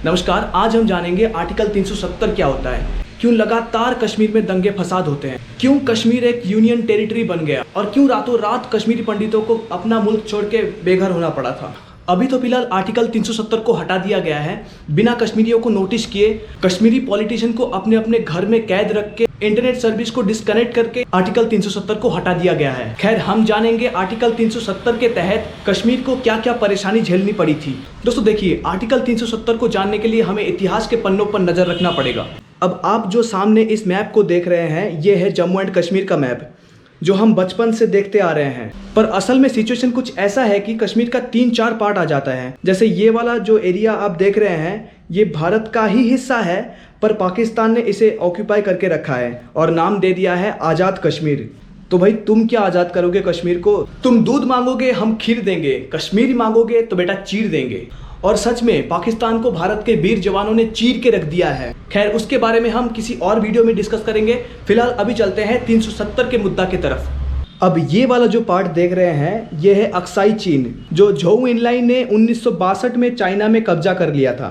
नमस्कार, आज हम जानेंगे आर्टिकल 370 क्या होता है, क्यों लगातार कश्मीर में दंगे फसाद होते हैं, क्यों कश्मीर एक यूनियन टेरिटरी बन गया और क्यों रातों रात कश्मीरी पंडितों को अपना मुल्क छोड़ के बेघर होना पड़ा था। अभी तो फिलहाल आर्टिकल 370 को हटा दिया गया है, बिना कश्मीरियों को नोटिस किए कश्मीरी पॉलिटिशियन को अपने अपने घर में कैद रख के इंटरनेट सर्विस को डिस्कनेक्ट करके आर्टिकल 370 को हटा दिया गया है। खैर, हम जानेंगे आर्टिकल 370 के तहत कश्मीर को क्या क्या परेशानी झेलनी पड़ी थी। दोस्तों देखिए, आर्टिकल 370 को जानने के लिए हमें इतिहास के पन्नों पर नजर रखना पड़ेगा। अब आप जो सामने इस मैप को देख रहे हैं, ये है जम्मू एंड कश्मीर का मैप जो हम बचपन से देखते आ रहे हैं। पर असल में सिचुएशन कुछ ऐसा है कि कश्मीर का 3-4 पार्ट आ जाता है। जैसे ये वाला जो एरिया आप देख रहे हैं, ये भारत का ही हिस्सा है, पर पाकिस्तान ने इसे ऑक्यूपाई करके रखा है और नाम दे दिया है आज़ाद कश्मीर। तो भाई, तुम क्या आज़ाद करोगे कश्मीर को? तुम दूध मांगोगे, हम खीर देंगे। कश्मीर मांगोगे तो बेटा चीर देंगे। और सच में पाकिस्तान को भारत के वीर जवानों ने चीर के रख दिया है। खैर, उसके बारे में हम किसी और वीडियो में डिस्कस करेंगे। फिलहाल अभी चलते हैं 370 के मुद्दा की तरफ। अब ये वाला जो पार्ट देख रहे हैं, ये है अक्साई चीन, जो झोउ इनलाइन ने 1962 में चाइना में कब्जा कर लिया था।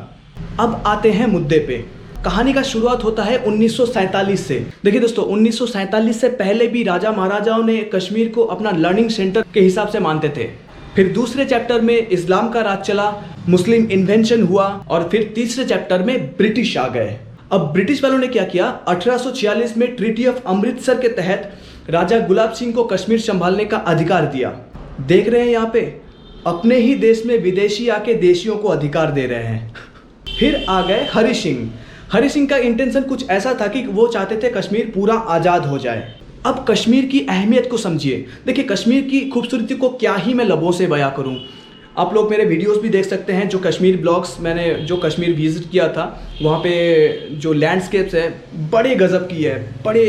अब आते हैं मुद्दे पे। कहानी का शुरुआत होता है 1947 से। देखिए दोस्तों, 1947 से पहले भी राजा महाराजाओं ने कश्मीर को अपना लर्निंग सेंटर के हिसाब से मानते थे। फिर दूसरे चैप्टर में इस्लाम का राज चला, मुस्लिम इन्वेंशन हुआ और फिर तीसरे चैप्टर में ब्रिटिश आ गए। अब ब्रिटिश वालों ने क्या किया, 1846 में ट्रीटी ऑफ अमृतसर के तहत राजा गुलाब सिंह को कश्मीर संभालने का अधिकार दिया। देख रहे हैं यहाँ पे, अपने ही देश में विदेशी आके देशियों को अधिकार दे रहे हैं। फिर आ गए हरि सिंह। हरि सिंह का इंटेंशन कुछ ऐसा था कि वो चाहते थे कश्मीर पूरा आज़ाद हो जाए। अब कश्मीर की अहमियत को समझिए। देखिए, कश्मीर की खूबसूरती को क्या ही मैं लबों से बयां करूं। आप लोग मेरे वीडियोस भी देख सकते हैं, जो कश्मीर ब्लॉग्स मैंने जो कश्मीर विजिट किया था, वहाँ पे जो लैंडस्केप्स है बड़े गजब की है, बड़े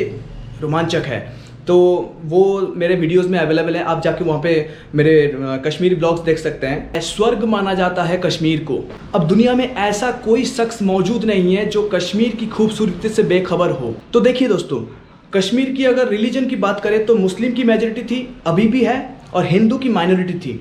रोमांचक है। तो वो मेरे वीडियोस में अवेलेबल है, आप जाके वहाँ पे मेरे कश्मीर ब्लॉग्स देख सकते हैं। स्वर्ग माना जाता है कश्मीर को। अब दुनिया में ऐसा कोई शख्स मौजूद नहीं है जो कश्मीर की खूबसूरती से बेखबर हो। तो देखिए दोस्तों, कश्मीर की अगर रिलीजन की बात करें तो मुस्लिम की मेजॉरिटी थी, अभी भी है, और हिंदू की माइनॉरिटी थी।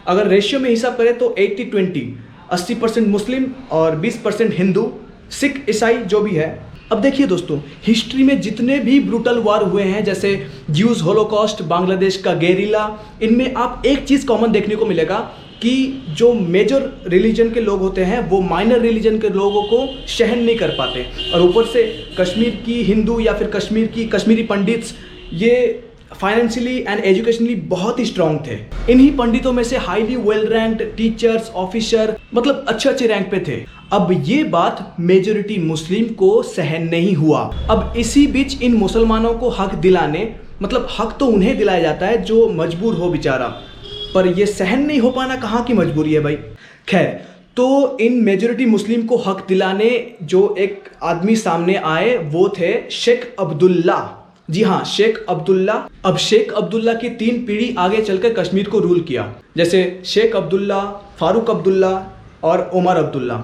अगर रेशियो में हिसाब करें तो 80-20, 80% मुस्लिम और 20% हिंदू, सिख, ईसाई जो भी है। अब देखिए दोस्तों, हिस्ट्री में जितने भी ब्रूटल वार हुए हैं, जैसे ज्यूज होलोकॉस्ट, बांग्लादेश का गेरिला, इनमें आप एक चीज़ कॉमन देखने को मिलेगा कि जो मेजर रिलीजन के लोग होते हैं वो माइनर रिलीजन के लोगों को सहन नहीं कर पाते। और ऊपर से कश्मीर की हिंदू या फिर कश्मीरी पंडित्स, ये फाइनेंशियली एंड एजुकेशनली बहुत ही स्ट्रांग थे। इन्हीं पंडितों में से highly well ranked teachers, officer, मतलब अच्छे रैंक पे थे। अब ये बात मेजॉरिटी मुस्लिम को सहन नहीं हुआ। अब इसी बीच इन मुसलमानों को हक दिलाने, मतलब हक तो उन्हें दिलाया जाता है जो मजबूर हो बेचारा, पर ये सहन नहीं हो पाना कहाँ की मजबूरी है भाई। खैर, तो इन मेजॉरिटी मुस्लिम को हक दिलाने जो एक आदमी सामने आए, वो थे शेख अब्दुल्ला। जी हाँ, शेख अब्दुल्ला। अब शेख अब्दुल्ला की 3 पीढ़ी आगे चलकर कश्मीर को रूल किया, जैसे शेख अब्दुल्ला, फारूक अब्दुल्ला और उमर अब्दुल्ला।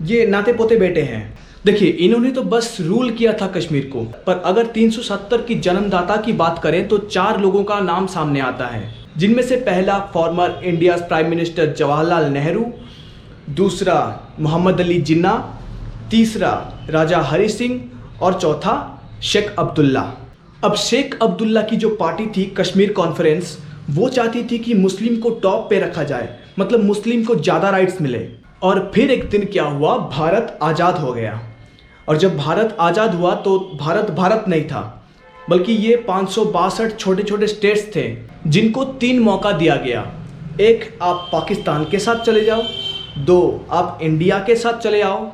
ये नाते पोते बेटे हैं। देखिए, इन्होंने तो बस रूल किया था कश्मीर को। पर अगर 370 की जन्मदाता की बात करें तो 4 लोगों का नाम सामने आता है, जिनमें से पहला farmer India prime minister Jawaharlal Nehru, दूसरा मोहम्मद अली जिन्ना, तीसरा राजा हरि सिंह और चौथा शेख अब्दुल्ला। अब शेख अब्दुल्ला की जो पार्टी थी कश्मीर कॉन्फ्रेंस, वो चाहती थी कि मुस्लिम को टॉप पे रखा जाए, मतलब मुस्लिम को ज़्यादा राइट्स मिले। और फिर एक दिन क्या हुआ, भारत आज़ाद हो गया। और जब भारत आज़ाद हुआ तो भारत नहीं था, बल्कि ये 562 छोटे छोटे स्टेट्स थे, जिनको 3 मौका दिया गया। 1, आप पाकिस्तान के साथ चले जाओ, 2, आप इंडिया के साथ चले आओ,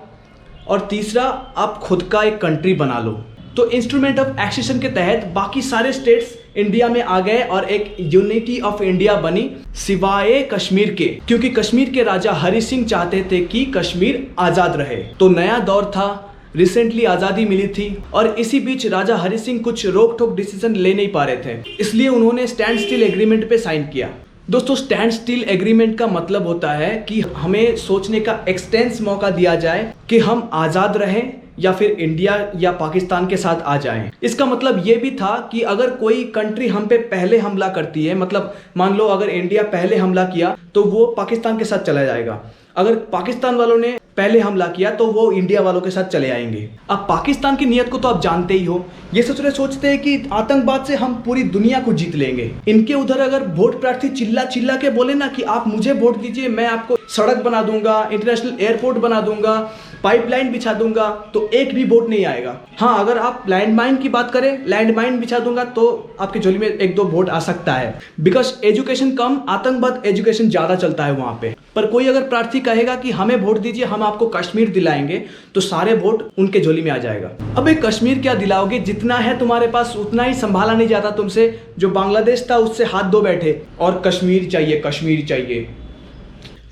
और तीसरा, आप खुद का एक कंट्री बना लो। तो इंस्ट्रूमेंट ऑफ एक्सेशन के तहत बाकी सारे स्टेट्स इंडिया में आ गए और एक यूनिटी ऑफ इंडिया बनी, सिवाय कश्मीर के, क्योंकि कश्मीर के राजा हरि सिंह चाहते थे कि कश्मीर आज़ाद रहे। तो नया दौर था, रिसेंटली आज़ादी मिली थी, और इसी बीच राजा हरि सिंह कुछ रोक टोक डिसीजन ले नहीं पा रहे थे, इसलिए उन्होंने स्टैंड स्टिल एग्रीमेंट पे साइन किया। दोस्तों, स्टैंड स्टिल एग्रीमेंट का मतलब होता है कि हमें सोचने का एक्सटेंस मौका दिया जाए कि हम आज़ाद रहें या फिर इंडिया या पाकिस्तान के साथ आ जाएं। इसका मतलब ये भी था कि अगर कोई कंट्री हम पे पहले हमला करती है, मतलब मान लो अगर इंडिया पहले हमला किया तो वो पाकिस्तान के साथ चला जाएगा। अगर पाकिस्तान वालों ने पहले हमला किया तो वो इंडिया वालों के साथ चले आएंगे। अब पाकिस्तान की नीयत को तो आप जानते ही हो, ये सोचते हैं कि आतंकवाद से हम पूरी दुनिया को जीत लेंगे। इनके उधर अगर वोट प्रार्थी चिल्ला चिल्ला के बोले ना कि आप मुझे वोट दीजिए, मैं आपको सड़क बना दूंगा, इंटरनेशनल एयरपोर्ट बना दूंगा, पाइपलाइन बिछा दूंगा, तो एक भी वोट नहीं आएगा। हाँ, अगर आप लैंडमाइन की बात करें, लैंडमाइन बिछा दूंगा तो आपकी झोली में एक दो वोट आ सकता है, बिकॉज एजुकेशन कम, आतंकवाद एजुकेशन ज्यादा चलता है वहां पे। पर कोई अगर प्रार्थी कहेगा कि हमें वोट दीजिए, हम आपको कश्मीर दिलाएंगे, तो सारे वोट उनके झोली में आ जाएगा। अब एक कश्मीर क्या दिलाओगे, जितना है तुम्हारे पास उतना ही संभाला नहीं जाता तुमसे। जो बांग्लादेश था उससे हाथ धो बैठे और कश्मीर चाहिए, कश्मीर चाहिए।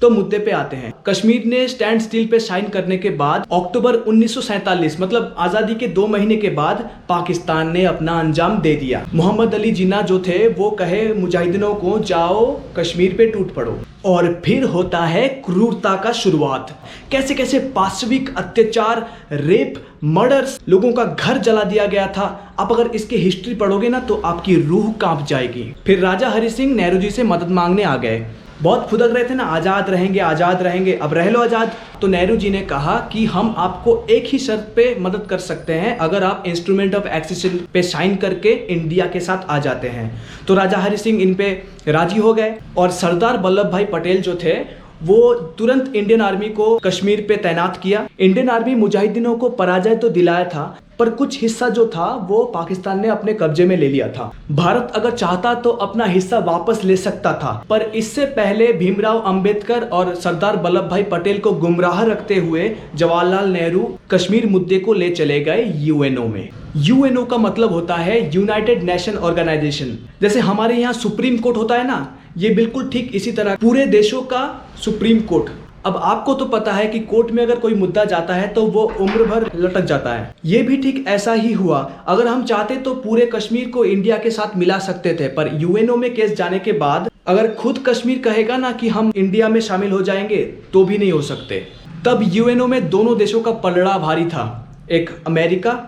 तो मुद्दे पे आते हैं। कश्मीर ने स्टैंड स्टिल पे साइन करने के बाद अक्टूबर 1947 मतलब आज़ादी के 2 महीने के बाद पाकिस्तान ने अपना अंजाम दे दिया। मोहम्मद अली जिन्ना जो थे वो कहे मुजाहिदीनों को, जाओ कश्मीर पे टूट पड़ो। और फिर होता है क्रूरता का शुरुआत। कैसे कैसे पाशविक अत्याचार, रेप, मर्डर्स, लोगों का घर जला दिया गया था। आप अगर इसकी हिस्ट्री पढ़ोगे ना तो आपकी रूह कांप जाएगी। फिर राजा हरि सिंह नेहरू जी से मदद मांगने आ गए। बहुत फुदक रहे थे ना, आज़ाद रहेंगे, आज़ाद रहेंगे, अब रह लो आज़ाद। तो नेहरू जी ने कहा कि हम आपको एक ही शर्त पे मदद कर सकते हैं, अगर आप इंस्ट्रूमेंट ऑफ एक्सेशन पे साइन करके इंडिया के साथ आ जाते हैं। तो राजा हरि सिंह इन पे राजी हो गए और सरदार वल्लभ भाई पटेल जो थे वो तुरंत इंडियन आर्मी को कश्मीर पे तैनात किया। इंडियन आर्मी मुजाहिदीनों को पराजय तो दिलाया था, पर कुछ हिस्सा जो था वो पाकिस्तान ने अपने कब्जे में ले लिया था। भारत अगर चाहता तो अपना हिस्सा वापस ले सकता था, पर इससे पहले भीमराव अंबेडकर और सरदार वल्लभ भाई पटेल को गुमराह रखते हुए जवाहरलाल नेहरू कश्मीर मुद्दे को ले चले गए यूएनओ में। यूएनओ का मतलब होता है यूनाइटेड नेशन ऑर्गेनाइजेशन। जैसे हमारे यहाँ सुप्रीम कोर्ट होता है ना, ये बिल्कुल ठीक इसी तरह पूरे देशों का सुप्रीम कोर्ट। अब आपको तो पता है कि कोर्ट में अगर कोई मुद्दा जाता है तो वो उम्र भर लटक जाता है। ये भी ठीक ऐसा ही हुआ। अगर हम चाहते तो पूरे कश्मीर को इंडिया के साथ मिला सकते थे, पर यूएनओ में केस जाने के बाद अगर खुद कश्मीर कहेगा ना कि हम इंडिया में शामिल हो जाएंगे तो भी नहीं हो सकते। तब यूएनओ में दोनों देशों का पलड़ा भारी था, एक अमेरिका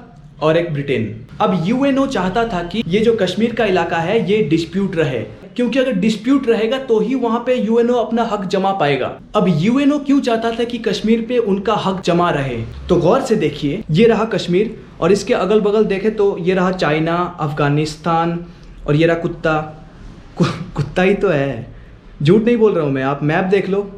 और एक ब्रिटेन। अब यूएनओ चाहता था कि ये जो कश्मीर का इलाका है ये डिस्प्यूट रहे, क्योंकि अगर डिस्प्यूट रहेगा तो ही वहां पे यूएनओ अपना हक जमा पाएगा। अब यूएनओ क्यों चाहता था कि कश्मीर पे उनका हक जमा रहे, तो गौर से देखिए, ये रहा कश्मीर और इसके अगल बगल देखे तो ये रहा चाइना, अफगानिस्तान और ये रहा कुत्ता ही तो है, झूठ नहीं बोल रहा हूँ मैं, आप मैप देख लो।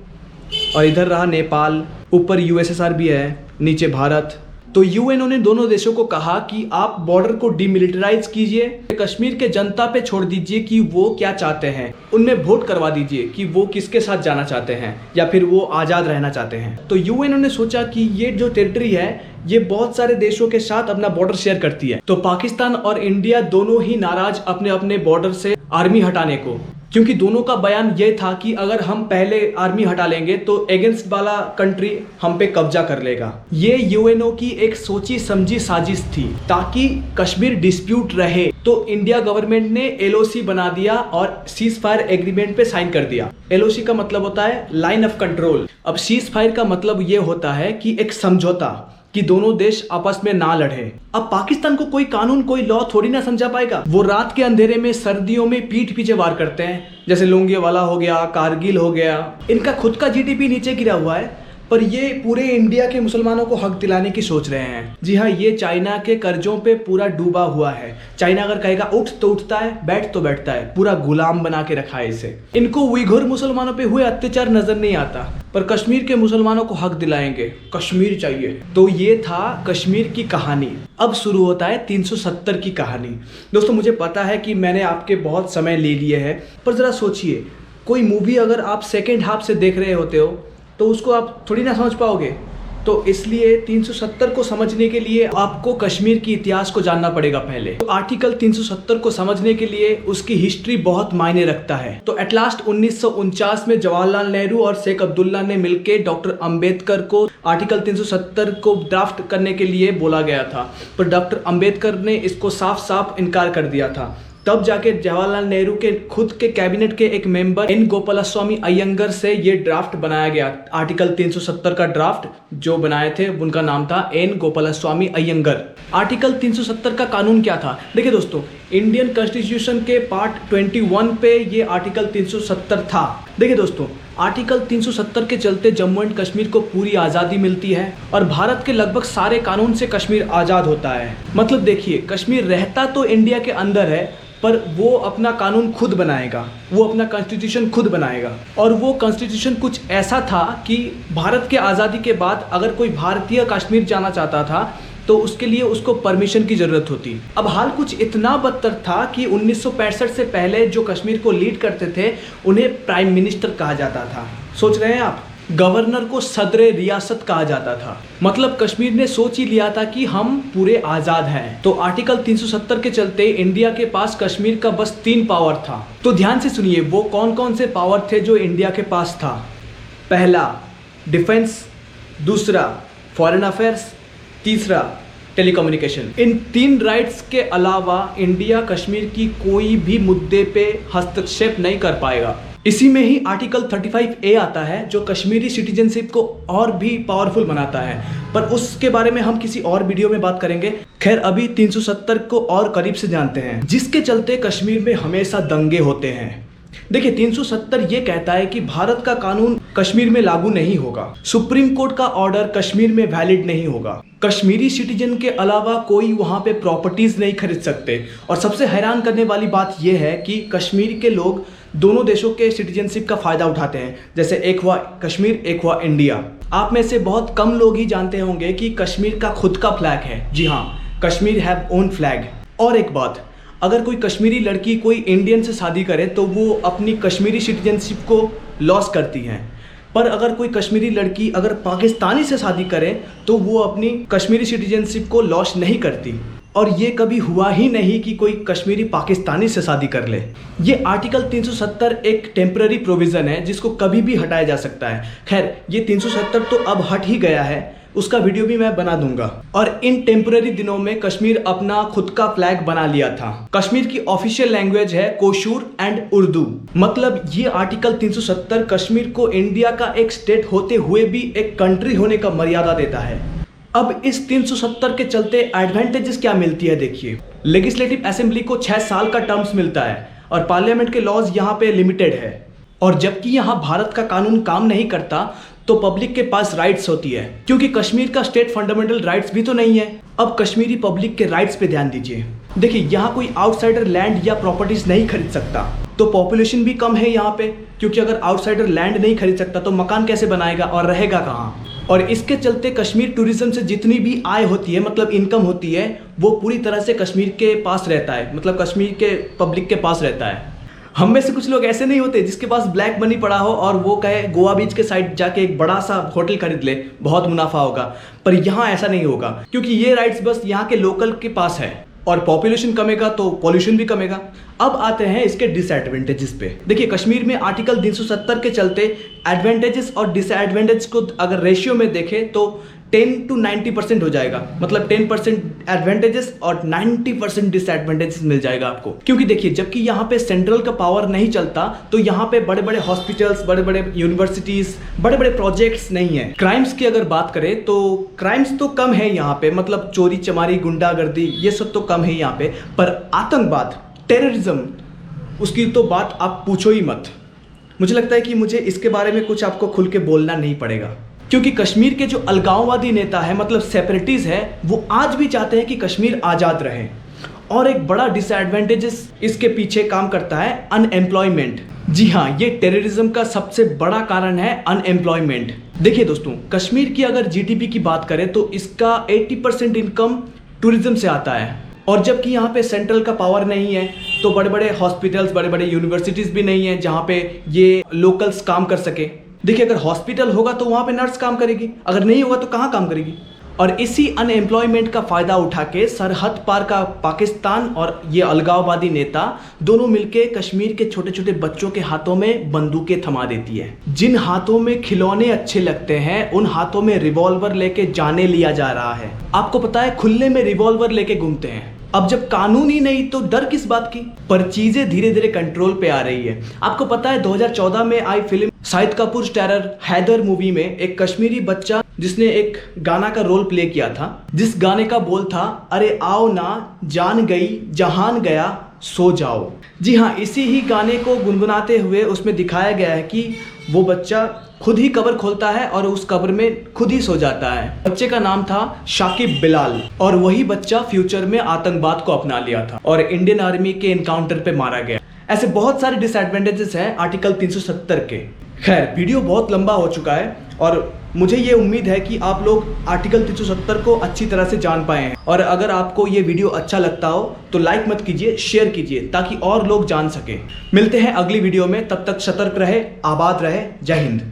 और इधर रहा नेपाल, ऊपर यूएसएसआर भी है, नीचे भारत। तो यूएनओ ने दोनों देशों को कहा कि आप बॉर्डर को डिमिलिटराइज कीजिए, कश्मीर के जनता पे छोड़ दीजिए कि वो क्या चाहते हैं, उनमें वोट करवा दीजिए कि वो किसके साथ जाना चाहते हैं या फिर वो आज़ाद रहना चाहते हैं। तो यूएनओ ने सोचा कि ये जो टेरिटरी है ये बहुत सारे देशों के साथ अपना बॉर्डर शेयर करती है। तो पाकिस्तान और इंडिया दोनों ही नाराज अपने अपने बॉर्डर से आर्मी हटाने को, क्योंकि दोनों का बयान ये था कि अगर हम पहले आर्मी हटा लेंगे तो अगेंस्ट वाला कंट्री हम पे कब्जा कर लेगा। ये यूएनओ की एक सोची समझी साजिश थी ताकि कश्मीर डिस्प्यूट रहे। तो इंडिया गवर्नमेंट ने एलओसी बना दिया और सीज फायर एग्रीमेंट पे साइन कर दिया। एलओसी का मतलब होता है लाइन ऑफ कंट्रोल। अब सीज फायर का मतलब ये होता है कि एक समझौता कि दोनों देश आपस में ना लड़े। अब पाकिस्तान को कोई कानून, कोई लॉ थोड़ी ना समझा पाएगा। वो रात के अंधेरे में, सर्दियों में पीठ पीछे वार करते हैं, जैसे लोंगेवाला हो गया, कारगिल हो गया। इनका खुद का जीडीपी नीचे गिरा हुआ है, पर ये पूरे इंडिया के मुसलमानों को हक दिलाने की सोच रहे हैं। जी हाँ, ये चाइना के कर्जों पे पूरा डूबा हुआ है। चाइना अगर कहेगा उठ तो उठता है, बैठ तो बैठता है, पूरा गुलाम बना के रखा है इसे। इनको उइघुर मुसलमानों पे हुए अत्याचार नजर नहीं आता, पर कश्मीर के मुसलमानों को हक दिलाएंगे, कश्मीर चाहिए। तो ये था कश्मीर की कहानी। अब शुरू होता है 370 की कहानी। दोस्तों, मुझे पता है कि मैंने आपके बहुत समय ले लिए है, पर जरा सोचिए, कोई मूवी अगर आप सेकेंड हाफ से देख रहे होते हो तो उसको आप थोड़ी ना समझ पाओगे। तो इसलिए 370 को समझने के लिए आपको कश्मीर की इतिहास को जानना पड़ेगा पहले। तो आर्टिकल 370 को समझने के लिए उसकी हिस्ट्री बहुत मायने रखता है। तो एट लास्ट 1949 में जवाहरलाल नेहरू और शेख अब्दुल्ला ने मिलकर डॉक्टर अंबेडकर को आर्टिकल 370 को ड्राफ्ट करने के लिए बोला गया था, पर डॉक्टर अंबेडकर ने इसको साफ साफ इनकार कर दिया था। तब जाके जवाहरलाल नेहरू के खुद के कैबिनेट के एक मेंबर एन गोपालस्वामी अयंगर से ये ड्राफ्ट बनाया गया। आर्टिकल 370 का ड्राफ्ट जो बनाए थे उनका नाम था एन गोपालस्वामी अयंगर। आर्टिकल 370 का कानून क्या था? देखिए दोस्तों, इंडियन कॉन्स्टिट्यूशन के पार्ट 21 पे ये आर्टिकल 370 था। देखिए दोस्तों, आर्टिकल 370 के चलते जम्मू एंड कश्मीर को पूरी आज़ादी मिलती है और भारत के लगभग सारे कानून से कश्मीर आज़ाद होता है। मतलब देखिए, कश्मीर रहता तो इंडिया के अंदर है, पर वो अपना कानून खुद बनाएगा, वो अपना कॉन्स्टिट्यूशन खुद बनाएगा। और वो कॉन्स्टिट्यूशन कुछ ऐसा था कि भारत के आज़ादी के बाद अगर कोई भारतीय कश्मीर जाना चाहता था तो उसके लिए उसको परमिशन की ज़रूरत होती। अब हाल कुछ इतना बदतर था कि 1965 से पहले जो कश्मीर को लीड करते थे उन्हें प्राइम मिनिस्टर कहा जाता था। सोच रहे हैं आप, गवर्नर को सदर रियासत कहा जाता था। मतलब कश्मीर ने सोच ही लिया था कि हम पूरे आज़ाद हैं। तो आर्टिकल 370 के चलते इंडिया के पास कश्मीर का बस 3 पावर था। तो ध्यान से सुनिए वो कौन कौन से पावर थे जो इंडिया के पास था। पहला डिफेंस, दूसरा फॉरेन अफेयर्स, तीसरा टेलीकम्युनिकेशन। इन 3 राइट्स के अलावा इंडिया कश्मीर की कोई भी मुद्दे पे हस्तक्षेप नहीं कर पाएगा। इसी में ही आर्टिकल 35A आता है जो कश्मीरी सिटीजनशिप को और भी पावरफुल बनाता है, पर उसके बारे में हम किसी और वीडियो में बात करेंगे। खैर, अभी 370 को और करीब से जानते हैं, जिसके चलते कश्मीर में हमेशा दंगे होते हैं। देखिए, 370 ये कहता है कि भारत का कानून कश्मीर में लागू नहीं होगा, सुप्रीम कोर्ट का ऑर्डर कश्मीर में वैलिड नहीं होगा, कश्मीरी सिटीजन के अलावा कोई वहाँ पे प्रॉपर्टीज नहीं खरीद सकते। और सबसे हैरान करने वाली बात यह है कि कश्मीर के लोग दोनों देशों के सिटीजनशिप का फायदा उठाते हैं। जैसे एक हुआ कश्मीर, एक हुआ इंडिया। आप में से बहुत कम लोग ही जानते होंगे कि कश्मीर का खुद का फ्लैग है। जी हाँ, कश्मीर हैव ओन फ्लैग। और एक बात, अगर कोई कश्मीरी लड़की कोई इंडियन से शादी करे तो वो अपनी कश्मीरी सिटीजनशिप को लॉस करती हैं, पर अगर कोई कश्मीरी लड़की अगर पाकिस्तानी से शादी करे तो वो अपनी कश्मीरी सिटीजनशिप को लॉस नहीं करती। और ये कभी हुआ ही नहीं कि कोई कश्मीरी पाकिस्तानी से शादी कर ले। ये आर्टिकल 370 एक टेम्पररी प्रोविज़न है जिसको कभी भी हटाया जा सकता है। खैर, ये 370 तो अब हट ही गया है, उसका वीडियो भी मैं बना दूंगा। और इन टेम्पररी दिनों में कश्मीर अपना खुद का फ्लैग बना लिया था। कश्मीर की ऑफिशियल लैंग्वेज है कोशूर एंड उर्दू। मतलब ये आर्टिकल 370 कश्मीर को इंडिया का एक स्टेट होते हुए भी एक कंट्री होने का मर्यादा देता है। अब इस 370 के चलते एडवांटेजेस क्या मिलती है देखिए। लेजिस्लेटिव असेंबली को 6 साल का टर्म्स मिलता है और पार्लियामेंट के लॉज यहाँ पे लिमिटेड है। और जबकि यहाँ भारत का कानून काम नहीं करता तो पब्लिक के पास राइट्स होती है, क्योंकि कश्मीर का स्टेट फंडामेंटल राइट्स भी तो नहीं है। अब कश्मीरी पब्लिक के राइट्स पे ध्यान दीजिए। देखिए, यहाँ कोई आउटसाइडर लैंड या प्रॉपर्टीज नहीं खरीद सकता, तो पॉपुलेशन भी कम है यहाँ पे, क्योंकि अगर आउटसाइडर लैंड नहीं खरीद सकता तो मकान कैसे बनाएगा और रहेगा कहाँ। और इसके चलते कश्मीर टूरिज्म से जितनी भी आय होती है, मतलब इनकम होती है, वो पूरी तरह से कश्मीर के पास रहता है, मतलब कश्मीर के पब्लिक के पास रहता है। हम में से कुछ लोग ऐसे नहीं होते जिसके पास ब्लैक मनी पड़ा हो और वो कहे गोवा बीच के साइड जाके एक बड़ा सा होटल खरीद ले, बहुत मुनाफा होगा। पर यहाँ ऐसा नहीं होगा, क्योंकि ये राइट्स बस यहाँ के लोकल के पास है। और पॉपुलेशन कमेगा तो पॉल्यूशन भी कमेगा। अब आते हैं इसके डिसएडवांटेजेस पे। देखिए, कश्मीर में आर्टिकल 370 के चलते एडवांटेजेस और डिसएडवांटेज को अगर रेशियो में देखें तो 10 to 90% हो जाएगा। मतलब 10% एडवांटेजेस और 90% डिसएडवांटेजेस मिल जाएगा आपको। क्योंकि देखिए, जबकि यहाँ पे सेंट्रल का पावर नहीं चलता तो यहाँ पे बड़े बड़े हॉस्पिटल्स, बड़े बड़े यूनिवर्सिटीज, बड़े बड़े प्रोजेक्ट्स नहीं है। क्राइम्स की अगर बात करें तो क्राइम्स तो कम है यहाँ पे, मतलब चोरी चमारी, गुंडागर्दी, ये सब तो कम है यहाँ पे। पर आतंकवाद, टेररिज्म, उसकी तो बात आप पूछो ही मत। मुझे लगता है कि मुझे इसके बारे में कुछ आपको खुल के बोलना नहीं पड़ेगा, क्योंकि कश्मीर के जो अलगाववादी नेता है, मतलब सेपरेटिस्ट है, वो आज भी चाहते हैं कि कश्मीर आज़ाद रहे। और एक बड़ा डिसएडवांटेजेस इसके पीछे काम करता है अनएम्प्लॉयमेंट। जी हाँ, ये टेररिज्म का सबसे बड़ा कारण है अनएम्प्लॉयमेंट। देखिए दोस्तों, कश्मीर की अगर जीडीपी की बात करें तो इसका 80% इनकम टूरिज्म से आता है। और जबकि यहाँ पे सेंट्रल का पावर नहीं है तो बड़े बड़े हॉस्पिटल्स, बड़े बड़े यूनिवर्सिटीज़ भी नहीं है जहाँ पे ये लोकल्स काम कर सके। देखिए, अगर हॉस्पिटल होगा तो वहाँ पे नर्स काम करेगी, अगर नहीं होगा तो कहाँ काम करेगी। और इसी अनएम्प्लॉयमेंट का फ़ायदा उठा के सरहद पार का पाकिस्तान और ये अलगाववादी नेता दोनों मिलके कश्मीर के छोटे छोटे बच्चों के हाथों में बंदूकें थमा देती है। जिन हाथों में खिलौने अच्छे लगते हैं उन हाथों में रिवॉल्वर लेके जाने लिया जा रहा है। आपको पता है, खुले में रिवॉल्वर लेके घूमते हैं। अब जब कानून ही नहीं तो डर किस बात की। पर चीजें धीरे धीरे कंट्रोल पे आ रही है। आपको पता है 2014 में आई film Shahid Kapoor starrer Haider movie में एक कश्मीरी बच्चा जिसने एक गाना का रोल प्ले किया था, जिस गाने का बोल था, अरे आओ ना जान गई जहान गया सो जाओ। जी हाँ, इसी ही गाने को गुनगुनाते हुए उसमें दिखाया गया है कि वो बच्चा खुद ही कब्र खोलता है और उस कब्र में खुद ही सो जाता है। बच्चे का नाम था शाकिब बिलाल और वही बच्चा फ्यूचर में आतंकवाद को अपना लिया था और इंडियन आर्मी के एनकाउंटर पे मारा गया। ऐसे बहुत सारे डिसएडवांटेजेस हैं आर्टिकल 370 के। खैर, वीडियो बहुत लंबा हो चुका है और मुझे ये उम्मीद है कि आप लोग आर्टिकल 370 को अच्छी तरह से जान पाए हैं। और अगर आपको ये वीडियो अच्छा लगता हो तो लाइक मत कीजिए, शेयर कीजिए ताकि और लोग जान सकें। मिलते हैं अगली वीडियो में, तब तक सतर्क रहे, आबाद रहे। जय हिंद।